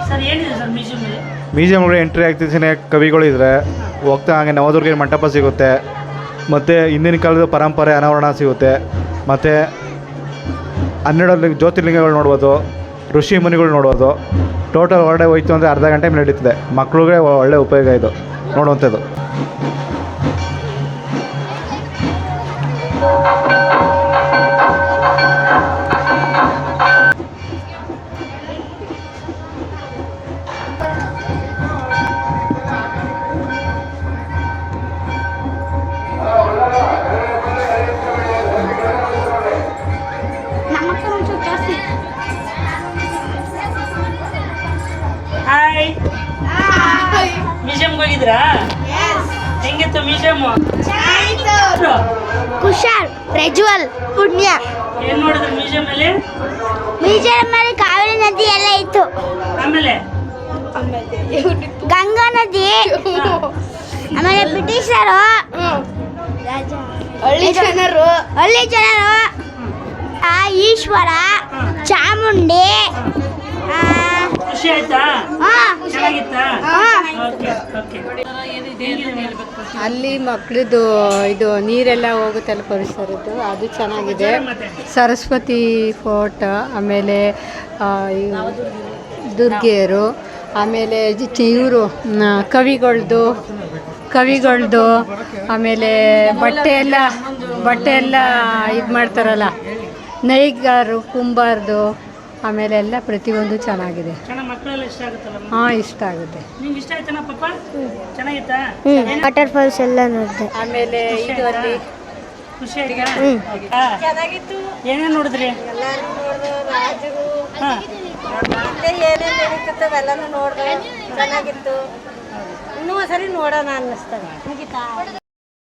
Sir ಏನಿದೆ sir ಮ್ಯೂಸಿಯಮಲ್ಲಿ? ಮ್ಯೂಸಿಯಮ್ಗಳು entry ಆಗ್ತಿದ್ದೇನೆ ಕವಿಗಳಿದ್ರೆ ಹೋಗ್ತಾ ಹಾಗೆ ನವದುರ್ಗ ಮಂಟಪ ಸಿಗುತ್ತೆ, ಮತ್ತು ಹಿಂದಿನ ಕಾಲದ ಪರಂಪರೆ ಅನಾವರಣ ಸಿಗುತ್ತೆ, ಮತ್ತು 12 ಜ್ಯೋತಿರ್ಲಿಂಗಗಳು ನೋಡ್ಬೋದು, ಋಷಿ ಮುನಿಗಳು ನೋಡ್ಬೋದು. ಟೋಟಲ್ ಹೊರಗಡೆ ಹೋಯ್ತು ಅಂದರೆ ಅರ್ಧ ಗಂಟೆ ಮೇಲೆ ನಡೀತದೆ. ಮಕ್ಳಿಗೆ ಒಳ್ಳೆ ಉಪಯೋಗ ಇದು ನೋಡುವಂಥದ್ದು. ಹಾಯ್, ಮ್ಯೂಸಿಯಮ್ಗೆ ಹೋಗಿದ್ರಾ? ಹೆಂಗಿತ್ತು ಮ್ಯೂಸಿಯಮ್? ಕುಶಾಲ್, ಪ್ರಜ್ವಲ್, ಪುಣ್ಯ. ಏನ್ ನೋಡಿದ್ರಿ ಮ್ಯೂಸಿಯಮಲ್ಲಿ? ಮ್ಯೂಸಿಯಂನಲ್ಲಿ ಕಾವೇರಿ ನದಿ ಎಲ್ಲ ಇತ್ತು. ಆಮೇಲೆ ಗಂಗಾ ನದಿ, ಆಮೇಲೆ ಬ್ರಿಟಿಷರು, ಹಳ್ಳಿ ಜನರು, ಈಶ್ವರ, ಚಾಮುಂಡಿ. ಖುಷಿ ಆಯ್ತಾ? ಹಾ, ಚೆನ್ನಾಗಿತ್ತಾ? ಹಾ. Okay okay. ಅಲ್ಲಿ ಮಕ್ಕಳದು ಇದು ನೀರೆಲ್ಲ ಹೋಗುತ್ತಲ್ಲ ಪರಿಸರದ್ದು, ಅದು ಚೆನ್ನಾಗಿದೆ. ಸರಸ್ವತಿ ಫೋರ್ಟ್, ಆಮೇಲೆ ದುರ್ಗೆಯರು, ಆಮೇಲೆ ಇವರು ಕವಿಗಳ್ದು, ಆಮೇಲೆ ಬಟ್ಟೆ ಎಲ್ಲ ಇದು ಮಾಡ್ತಾರಲ್ಲ, ನೈಗಾರು ಕುಂಬಾರ್ದು, ಆಮೇಲೆ ಎಲ್ಲ ಪ್ರತಿಯೊಂದು ಚೆನ್ನಾಗಿದೆ. ಮಕ್ಕಳೆಲ್ಲ ಇಷ್ಟ ಆಗುತ್ತಲ್ಲ? ಹಾಂ, ಇಷ್ಟ ಆಗುತ್ತೆ. ನಿಮ್ಗೆ ಇಷ್ಟ ಆಯ್ತಾನ ಪಾಪ? ಚೆನ್ನಾಗಿತ್ತಾ? ವಾಟರ್ ಫಾಲ್ಸ್ ಎಲ್ಲ ನೋಡಿದೆ. ಆಮೇಲೆ ಇದು ಅಲ್ಲಿ ಖುಷಿ ಆಯ್ತಾ? ಚೆನ್ನಾಗಿತ್ತು. ಏನೇನು ನೋಡಿದ್ರಿ? ಹಾಂ, ಏನೇನು ನಡೀತಿತ್ತು ಎಲ್ಲನೂ ನೋಡಿದೆ, ಚೆನ್ನಾಗಿತ್ತು. ಇನ್ನೂ ಒಂದ್ಸರಿ ನೋಡೋಣ ಅನ್ನಿಸ್ತದೆ. ಮುಗಿತಾ?